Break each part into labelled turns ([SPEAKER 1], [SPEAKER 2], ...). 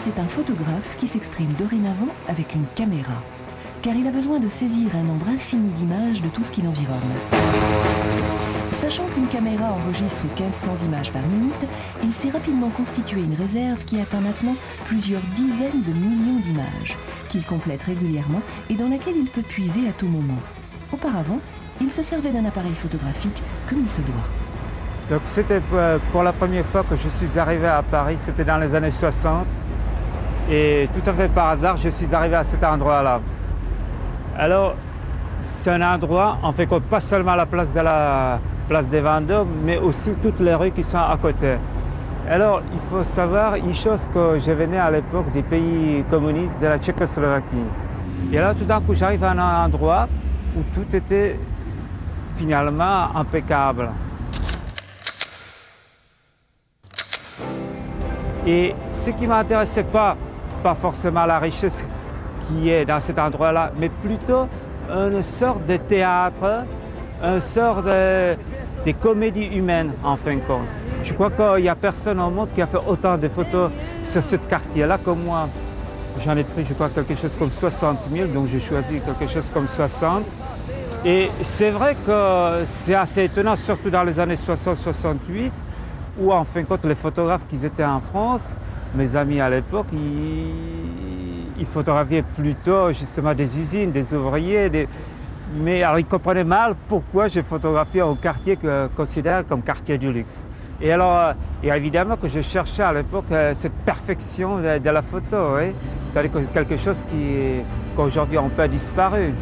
[SPEAKER 1] c'est un photographe qui s'exprime dorénavant avec une caméra, car il a besoin de saisir un nombre infini d'images de tout ce qui l'environne. Sachant qu'une caméra enregistre 1500 images par minute, il s'est rapidement constitué une réserve qui atteint maintenant plusieurs dizaines de millions d'images, qu'il complète régulièrement et dans laquelle il peut puiser à tout moment. Auparavant, il se servait d'un appareil photographique comme il se doit.
[SPEAKER 2] Donc c'était pour la première fois que je suis arrivé à Paris, c'était dans les années 60. Et tout à fait par hasard, je suis arrivé à cet endroit-là. Alors, c'est un endroit, en fait, pas seulement la place des Vendôme, mais aussi toutes les rues qui sont à côté. Alors, il faut savoir une chose, que je venais à l'époque des pays communistes de la Tchécoslovaquie. Et là, tout d'un coup, j'arrive à un endroit où tout était finalement impeccable. Et ce qui ne m'intéressait pas forcément la richesse qui est dans cet endroit-là, mais plutôt une sorte de théâtre, une sorte de comédie humaine, en fin de compte. Je crois qu'il n'y a personne au monde qui a fait autant de photos sur ce quartier-là que moi. J'en ai pris, je crois, quelque chose comme 60 000, donc j'ai choisi quelque chose comme 60. Et c'est vrai que c'est assez étonnant, surtout dans les années 60-68, où en fin de compte, les photographes qui étaient en France, mes amis à l'époque, ils photographiaient plutôt justement des usines, des ouvriers, mais alors ils comprenaient mal pourquoi je photographiais un quartier considéré comme quartier du luxe. Et alors, et évidemment que je cherchais à l'époque cette perfection de la photo, hein? C'est-à-dire quelque chose qu'aujourd'hui on peut disparu.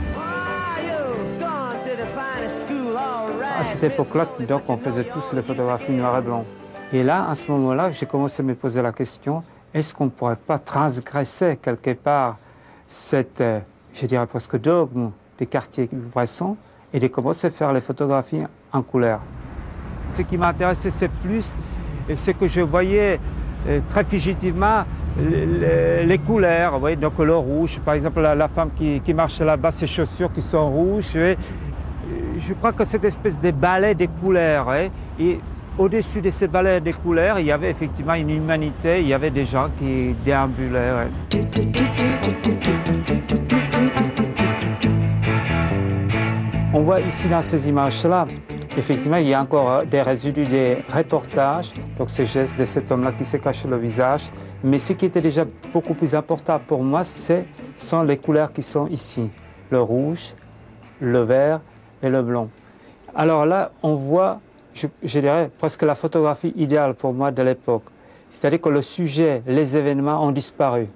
[SPEAKER 2] À cette époque-là, donc, on faisait tous les photographies noir et blanc. Et là, à ce moment-là, j'ai commencé à me poser la question, est-ce qu'on ne pourrait pas transgresser quelque part cette, je dirais presque dogme des quartiers Bresson et de commencer à faire les photographies en couleur. Ce qui m'intéressait, c'est plus ce que je voyais très fugitivement, les couleurs. Vous voyez, donc le rouge, par exemple, la femme qui marche là-bas, ses chaussures qui sont rouges. Je crois que cette espèce de ballet des couleurs. Et au-dessus de ces ballets des couleurs, il y avait effectivement une humanité, il y avait des gens qui déambulaient. On voit ici dans ces images-là, effectivement, il y a encore des résidus des reportages, donc ces gestes de cet homme-là qui se cache le visage. Mais ce qui était déjà beaucoup plus important pour moi, ce sont les couleurs qui sont ici. Le rouge, le vert et le blanc. Alors là, on voit, je dirais, presque la photographie idéale pour moi de l'époque. C'est-à-dire que le sujet, les événements ont disparu.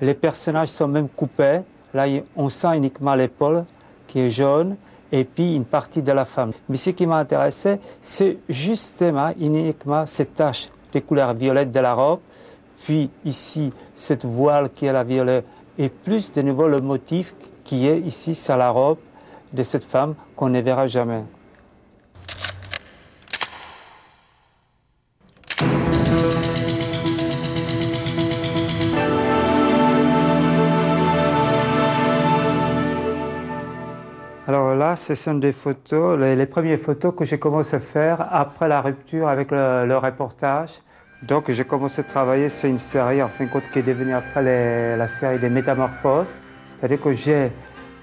[SPEAKER 2] Les personnages sont même coupés. Là, on sent uniquement l'épaule qui est jaune et puis une partie de la femme. Mais ce qui m'intéressait, c'est justement uniquement cette tache de couleur violette de la robe, puis ici, cette voile qui est la violette, et plus de nouveau le motif qui est ici sur la robe de cette femme qu'on ne verra jamais. Alors là, ce sont des photos, les premières photos que j'ai commencé à faire après la rupture avec le reportage. Donc j'ai commencé à travailler sur une série, en fin de compte, qui est devenue après la série des Métamorphoses. C'est-à-dire que j'ai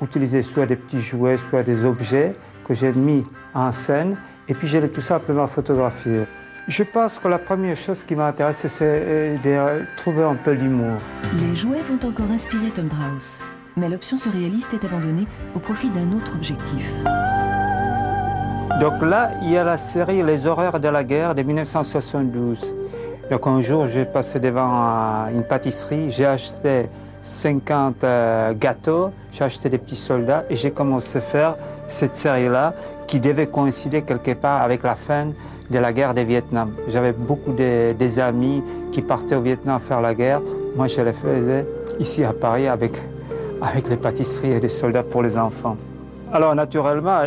[SPEAKER 2] utilisé soit des petits jouets, soit des objets que j'ai mis en scène, et puis je l'ai tout simplement photographié. Je pense que la première chose qui m'a intéressé, c'est de trouver un peu l'humour.
[SPEAKER 1] Les jouets vont encore inspirer Tom Draus, mais l'option surréaliste est abandonnée au profit d'un autre objectif.
[SPEAKER 2] Donc là, il y a la série Les horreurs de la guerre de 1972. Donc un jour, j'ai passé devant une pâtisserie, j'ai acheté 50 gâteaux, j'ai acheté des petits soldats et j'ai commencé à faire cette série-là qui devait coïncider quelque part avec la fin de la guerre du Vietnam. J'avais beaucoup des amis qui partaient au Vietnam faire la guerre. Moi, je les faisais ici à Paris avec les pâtisseries et des soldats pour les enfants. Alors naturellement,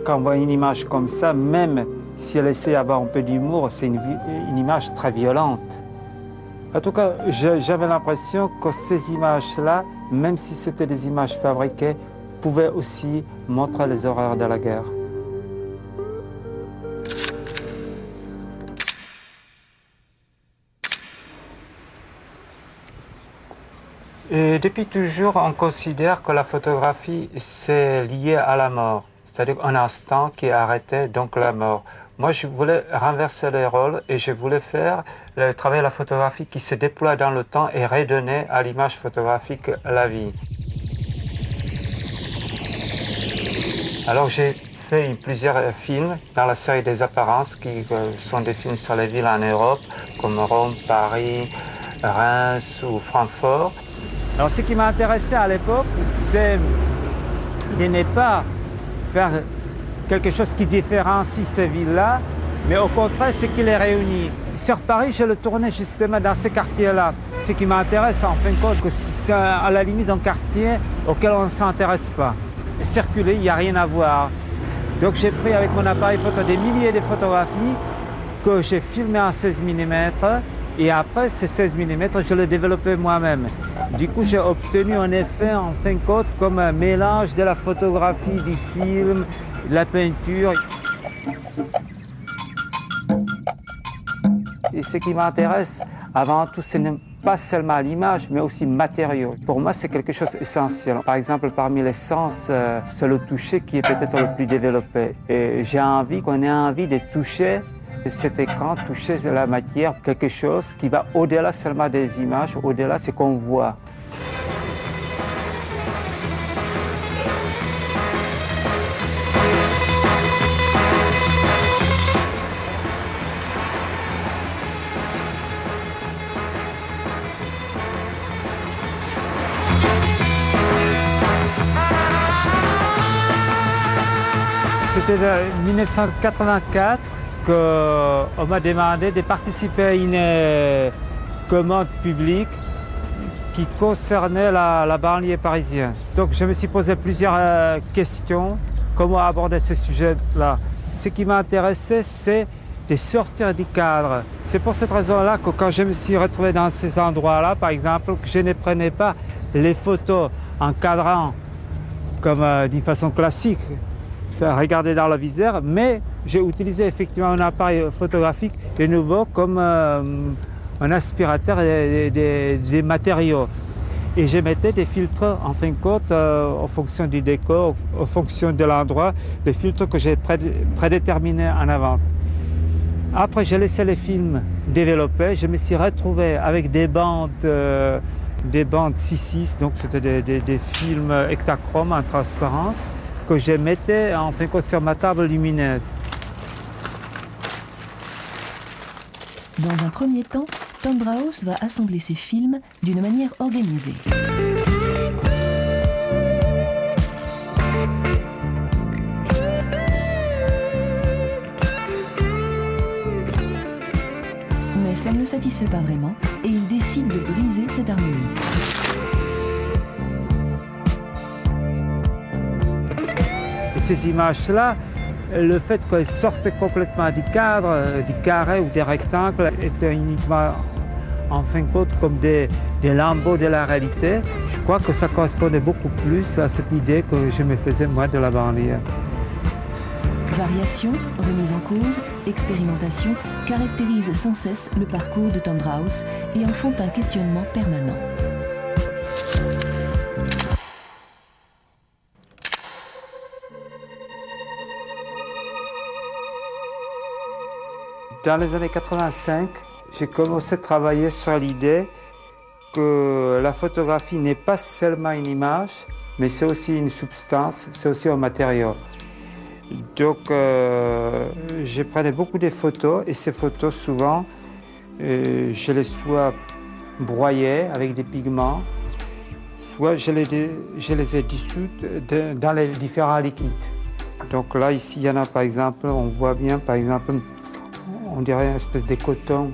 [SPEAKER 2] quand on voit une image comme ça, même si elle essaie d'avoir un peu d'humour, c'est une image très violente. En tout cas, j'avais l'impression que ces images-là, même si c'était des images fabriquées, pouvaient aussi montrer les horreurs de la guerre. Et depuis toujours, on considère que la photographie, c'est lié à la mort. C'est-à-dire un instant qui est arrêté, donc la mort. Moi, je voulais renverser les rôles et je voulais faire le travail de la photographie qui se déploie dans le temps et redonner à l'image photographique la vie. Alors, j'ai fait plusieurs films dans la série des apparences qui sont des films sur les villes en Europe, comme Rome, Paris, Reims ou Francfort. Alors ce qui m'a intéressé à l'époque, c'est de ne pas faire quelque chose qui différencie ces villes-là, mais au contraire, ce qui les réunit. Sur Paris, je le tournais justement dans ces quartiers-là. Ce qui m'intéresse, en fin de compte, c'est à la limite un quartier auquel on ne s'intéresse pas. Circuler, il n'y a rien à voir. Donc j'ai pris avec mon appareil photo des milliers de photographies que j'ai filmées en 16 mm. Et après, ces 16 mm, je les développais moi-même. Du coup, j'ai obtenu un effet, en fin de compte, comme un mélange de la photographie, du film, de la peinture. Et ce qui m'intéresse, avant tout, ce n'est pas seulement l'image, mais aussi le matériau. Pour moi, c'est quelque chose d'essentiel. Par exemple, parmi les sens, c'est le toucher qui est peut-être le plus développé. Et j'ai envie qu'on ait envie de toucher de cet écran, toucher la matière, quelque chose qui va au-delà seulement des images, au-delà de ce qu'on voit. C'était en 1984 qu'on m'a demandé de participer à une commande publique qui concernait la banlieue parisienne. Donc je me suis posé plusieurs questions, comment aborder ce sujet-là. Ce qui m'intéressait, c'est de sortir du cadre. C'est pour cette raison-là que quand je me suis retrouvé dans ces endroits-là, par exemple, que je ne prenais pas les photos en cadrant comme d'une façon classique, regarder dans le viseur, mais j'ai utilisé effectivement un appareil photographique de nouveau comme un aspirateur des matériaux. Et je mettais des filtres, en fin de compte, en fonction du décor, en fonction de l'endroit, des filtres que j'ai prédéterminés en avance. Après, j'ai laissé les films développer. Je me suis retrouvé avec des bandes 6:6, donc c'était des films hectachromes en transparence, que je mettais en fin de compte sur ma table lumineuse.
[SPEAKER 1] Dans un premier temps, Tom Braus va assembler ses films d'une manière organisée. Mais ça ne le satisfait pas vraiment et il décide de briser cette harmonie.
[SPEAKER 2] Et ces images-là, le fait qu'elles sortent complètement du cadre, du carré ou des rectangles, était uniquement, en fin de compte, comme des lambeaux de la réalité. Je crois que ça correspondait beaucoup plus à cette idée que je me faisais, moi, de la banlieue.
[SPEAKER 1] Variation, remise en cause, expérimentation caractérisent sans cesse le parcours de Tom Braus et en font un questionnement permanent.
[SPEAKER 2] Dans les années 85, j'ai commencé à travailler sur l'idée que la photographie n'est pas seulement une image, mais c'est aussi une substance, c'est aussi un matériau. Donc, je prenais beaucoup de photos et ces photos, souvent, je les soit broyées avec des pigments, soit je les ai dissoutes dans les différents liquides. Donc là, ici, il y en a, par exemple, on voit bien, par exemple, on dirait une espèce de coton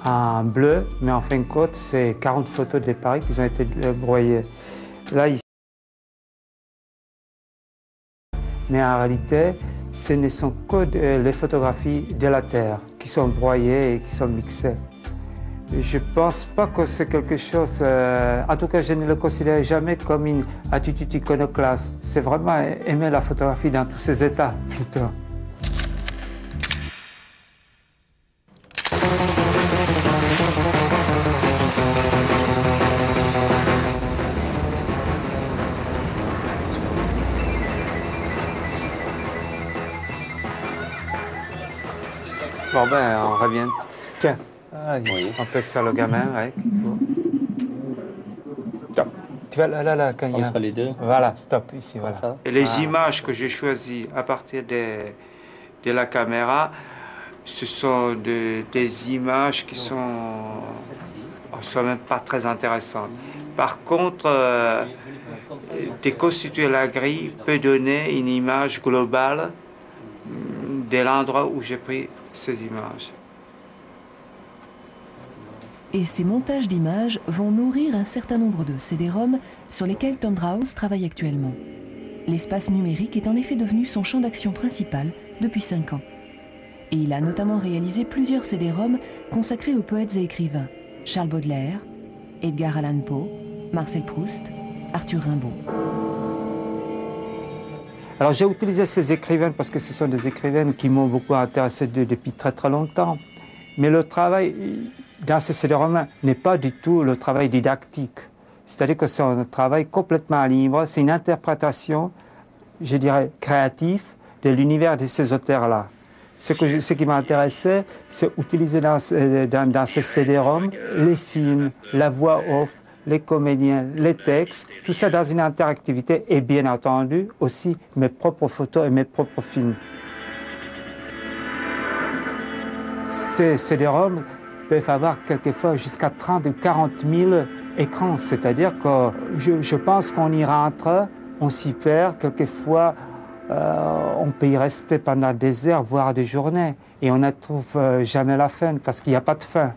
[SPEAKER 2] en bleu, mais en fin de compte, c'est 40 photos de Paris qui ont été broyées. Là, ici. Mais en réalité, ce ne sont que les photographies de la Terre qui sont broyées et qui sont mixées. Je ne pense pas que c'est quelque chose, en tout cas je ne le considère jamais comme une attitude iconoclaste. C'est vraiment aimer la photographie dans tous ses états plutôt. Bon ben, on revient. Tiens,
[SPEAKER 3] Oui.
[SPEAKER 2] on peut sur le gamin, ouais. Stop. Tu vois, là, quand il y a...
[SPEAKER 3] Entre les deux.
[SPEAKER 2] Voilà, stop, ici, voilà.
[SPEAKER 3] Ça.
[SPEAKER 2] Et les images que j'ai choisies à partir de la caméra, ce sont des images qui sont en soi-même pas très intéressantes. Par contre, déconstituer la grille peut donner une image globale de l'endroit où j'ai pris ces images.
[SPEAKER 1] Et ces montages d'images vont nourrir un certain nombre de CD-ROM sur lesquels Tom Drauss travaille actuellement. L'espace numérique est en effet devenu son champ d'action principal depuis 5 ans. Et il a notamment réalisé plusieurs CD-ROM consacrés aux poètes et écrivains Charles Baudelaire, Edgar Allan Poe, Marcel Proust, Arthur Rimbaud.
[SPEAKER 2] Alors j'ai utilisé ces écrivaines parce que ce sont des écrivaines qui m'ont beaucoup intéressé depuis très très longtemps. Mais le travail dans ces CD-ROM n'est pas du tout le travail didactique. C'est-à-dire que c'est un travail complètement libre, c'est une interprétation, je dirais, créative de l'univers de ces auteurs-là. Ce qui m'intéressait, c'est utiliser dans ces CD-ROM les films, la voix off, les comédiens, les textes, tout ça dans une interactivité et bien entendu aussi mes propres photos et mes propres films. Ces CD-ROM peuvent avoir quelquefois jusqu'à 30 ou 40 000 écrans, c'est-à-dire que je pense qu'on y rentre, on s'y perd, quelquefois on peut y rester pendant des heures, voire des journées, et on ne trouve jamais la fin parce qu'il n'y a pas de fin.